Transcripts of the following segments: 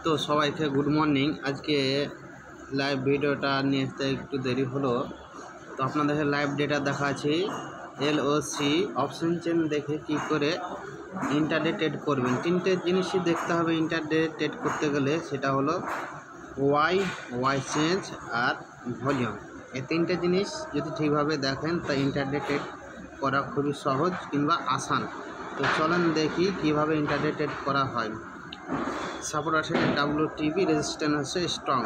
তো সবাইকে good morning. আজকে লাইভ ভিডিওটা নিয়ে আসতে একটু দেরি হলো। তো আপনাদের লাইভ ডেটা দেখাচ্ছি। এলওসি অপশন চেন দেখে কি করে ইন্টারডে ট্রেড করবেন। তিনটে জিনিসই দেখতে হবে ইন্টারডে ট্রেড করতে গেলে, সেটা হলো ওয়াই চেঞ্জ আর ভলিউম। এই তিনটে জিনিস যদি ঠিকভাবে দেখেন তা ইন্টারডে ট্রেড করা খুবই সহজ কিংবা আসান। তো চলেন দেখি কিভাবে ইন্টারডে ট্রেড করা হয়। সাপোর্ট আছে WTB, রেজিস্ট্যান্স হচ্ছে স্ট্রং।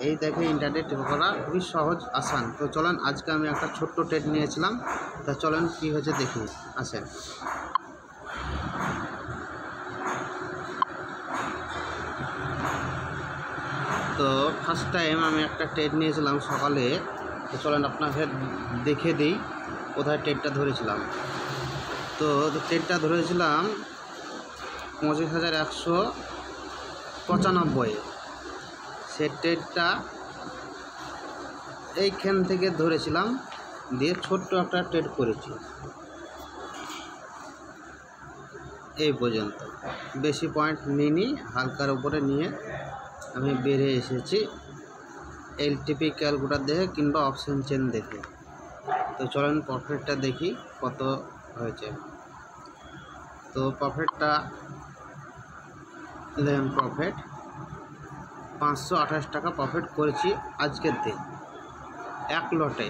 এই দেখে ইন্টারডে ট্রেড করা খুবই সহজ আসান। তো চলেন আজকে আমি একটা ছোট্ট ট্রেড নিয়েছিলাম, তা চলেন কী হয়েছে দেখি। আসেন। তো ফার্স্ট টাইম আমি একটা ট্রেড নিয়েছিলাম সকালে। তো চলেন আপনাকে দেখে দিই কোথায় ট্রেডটা ধরেছিলাম। তো ট্রেডটা ধরেছিলাম 25,195। সে ট্রেডটা এইখান থেকে ধরেছিলাম, দিয়ে ছোট্ট একটা ট্রেড করেছি এই পর্যন্ত। বেশি পয়েন্ট নিইনি, হালকার উপরে নিয়ে আমি বেরিয়ে এসেছি এলটিপি ক্যালকুলেটর দেখে কিংবা অপশন চেন দেখে। তো চলেন প্রফিটটা দেখি কত হয়েছে। তো প্রফিটটা প্রফিট 528 টাকা প্রফিট করেছি আজকের দিন এক লটে।